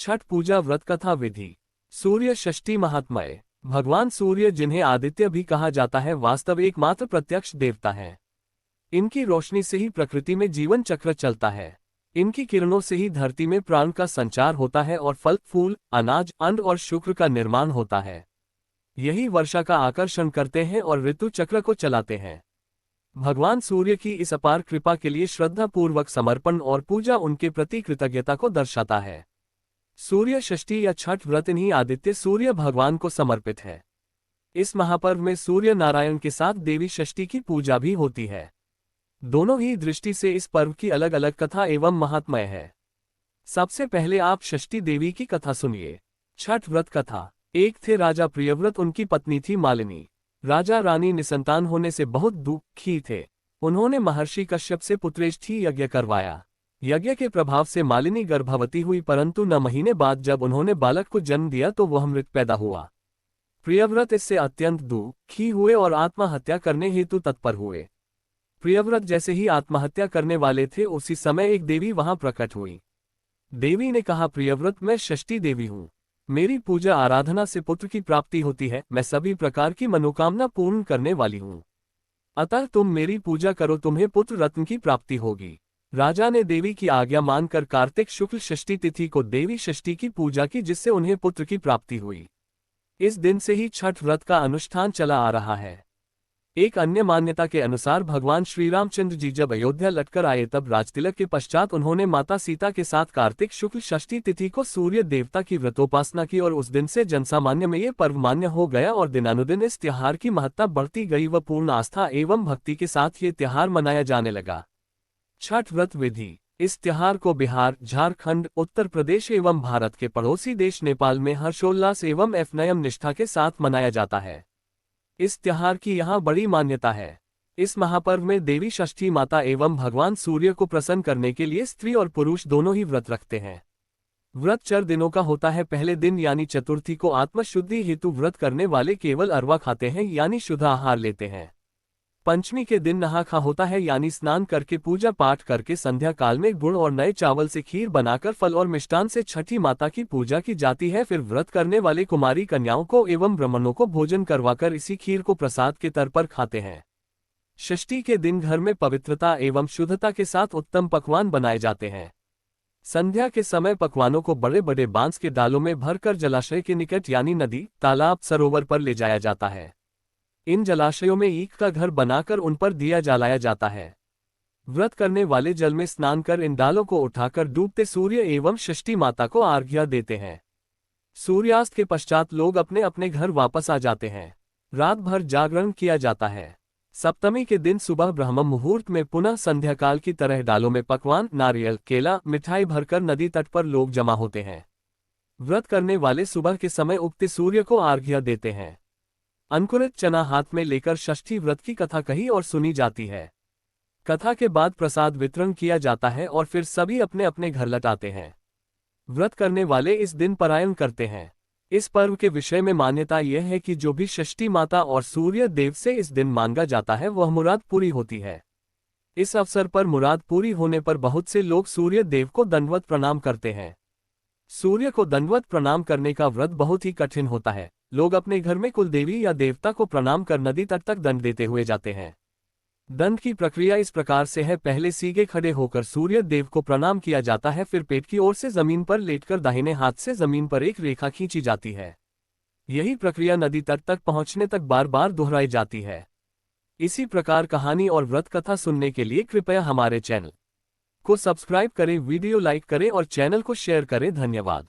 छठ पूजा व्रत कथा विधि। सूर्य षष्ठी महात्म्य। भगवान सूर्य, जिन्हें आदित्य भी कहा जाता है, वास्तव एकमात्र प्रत्यक्ष देवता हैं। इनकी रोशनी से ही प्रकृति में जीवन चक्र चलता है। इनकी किरणों से ही धरती में प्राण का संचार होता है और फल, फूल, अनाज, अन्न और शुक्र का निर्माण होता है। यही वर्षा का आकर्षण करते हैं और ऋतु चक्र को चलाते हैं। भगवान सूर्य की इस अपार कृपा के लिए श्रद्धापूर्वक समर्पण और पूजा उनके प्रति कृतज्ञता को दर्शाता है। सूर्य षष्ठी या छठ व्रत इन्हीं आदित्य सूर्य भगवान को समर्पित है। इस महापर्व में सूर्य नारायण के साथ देवी षष्ठी की पूजा भी होती है। दोनों ही दृष्टि से इस पर्व की अलग अलग कथा एवं महात्म्य है। सबसे पहले आप षष्ठी देवी की कथा सुनिए। छठ व्रत कथा। एक थे राजा प्रियव्रत, उनकी पत्नी थी मालिनी। राजा रानी निसंतान होने से बहुत दुखी थे। उन्होंने महर्षि कश्यप से पुत्रेष्ठी यज्ञ करवाया। यज्ञ के प्रभाव से मालिनी गर्भवती हुई, परंतु 9 महीने बाद जब उन्होंने बालक को जन्म दिया तो वह मृत पैदा हुआ। प्रियव्रत इससे अत्यंत दुखी हुए और आत्महत्या करने हेतु तत्पर हुए। प्रियव्रत जैसे ही आत्महत्या करने वाले थे, उसी समय एक देवी वहां प्रकट हुई। देवी ने कहा, प्रियव्रत, मैं षष्ठी देवी हूँ। मेरी पूजा आराधना से पुत्र की प्राप्ति होती है। मैं सभी प्रकार की मनोकामना पूर्ण करने वाली हूँ। अतः तुम मेरी पूजा करो, तुम्हें पुत्र रत्न की प्राप्ति होगी। राजा ने देवी की आज्ञा मानकर कार्तिक शुक्ल षष्ठी तिथि को देवी षष्ठी की पूजा की, जिससे उन्हें पुत्र की प्राप्ति हुई। इस दिन से ही छठ व्रत का अनुष्ठान चला आ रहा है। एक अन्य मान्यता के अनुसार भगवान श्री रामचंद्र जी जब अयोध्या लौटकर आए, तब राजतिलक के पश्चात उन्होंने माता सीता के साथ कार्तिक शुक्ल षष्ठी तिथि को सूर्य देवता की व्रतोपासना की और उस दिन से जनसामान्य में ये पर्व मान्य हो गया और दिनानुदिन इस त्योहार की महत्ता बढ़ती गई व पूर्ण आस्था एवं भक्ति के साथ ये त्योहार मनाया जाने लगा। छठ व्रत विधि। इस त्योहार को बिहार, झारखंड, उत्तर प्रदेश एवं भारत के पड़ोसी देश नेपाल में हर्षोल्लास एवं एवं निष्ठा के साथ मनाया जाता है। इस त्योहार की यहाँ बड़ी मान्यता है। इस महापर्व में देवी षष्ठी माता एवं भगवान सूर्य को प्रसन्न करने के लिए स्त्री और पुरुष दोनों ही व्रत रखते हैं। व्रत 4 दिनों का होता है। पहले दिन यानी चतुर्थी को आत्मशुद्धि हेतु व्रत करने वाले केवल अरवा खाते हैं यानी शुद्ध आहार लेते हैं। पंचमी के दिन नहा खा होता है यानी स्नान करके पूजा पाठ करके संध्या काल में गुड़ और नए चावल से खीर बनाकर फल और मिष्टान से छठी माता की पूजा की जाती है। फिर व्रत करने वाले कुमारी कन्याओं को एवं ब्राह्मणों को भोजन करवाकर इसी खीर को प्रसाद के तौर पर खाते हैं। षष्ठी के दिन घर में पवित्रता एवं शुद्धता के साथ उत्तम पकवान बनाए जाते हैं। संध्या के समय पकवानों को बड़े बड़े बांस के डालों में भरकर जलाशय के निकट यानी नदी, तालाब, सरोवर पर ले जाया जाता है। इन जलाशयों में ईख का घर बनाकर उन पर दिया जलाया जाता है। व्रत करने वाले जल में स्नान कर इन डालों को उठाकर डूबते सूर्य एवं षष्ठी माता को अर्घ्य देते हैं। सूर्यास्त के पश्चात लोग अपने अपने घर वापस आ जाते हैं। रात भर जागरण किया जाता है। सप्तमी के दिन सुबह ब्रह्म मुहूर्त में पुनः संध्या काल की तरह डालों में पकवान, नारियल, केला, मिठाई भरकर नदी तट पर लोग जमा होते हैं। व्रत करने वाले सुबह के समय उगते सूर्य को अर्घ्य देते हैं। अंकुरित चना हाथ में लेकर षष्ठी व्रत की कथा कही और सुनी जाती है। कथा के बाद प्रसाद वितरण किया जाता है और फिर सभी अपने अपने घर लौटाते हैं। व्रत करने वाले इस दिन पलायन करते हैं। इस पर्व के विषय में मान्यता यह है कि जो भी षष्ठी माता और सूर्य देव से इस दिन मांगा जाता है वह मुराद पूरी होती है। इस अवसर पर मुराद पूरी होने पर बहुत से लोग सूर्य देव को दंडवत प्रणाम करते हैं। सूर्य को दंडवत प्रणाम करने का व्रत बहुत ही कठिन होता है। लोग अपने घर में कुल देवी या देवता को प्रणाम कर नदी तट तक दंड देते हुए जाते हैं। दंड की प्रक्रिया इस प्रकार से है, पहले सीधे खड़े होकर सूर्य देव को प्रणाम किया जाता है, फिर पेट की ओर से जमीन पर लेटकर दाहिने हाथ से जमीन पर एक रेखा खींची जाती है। यही प्रक्रिया नदी तट तक पहुंचने तक बार बार दोहराई जाती है। इसी प्रकार कहानी और व्रत कथा सुनने के लिए कृपया हमारे चैनल को सब्सक्राइब करें, वीडियो लाइक करें और चैनल को शेयर करें। धन्यवाद।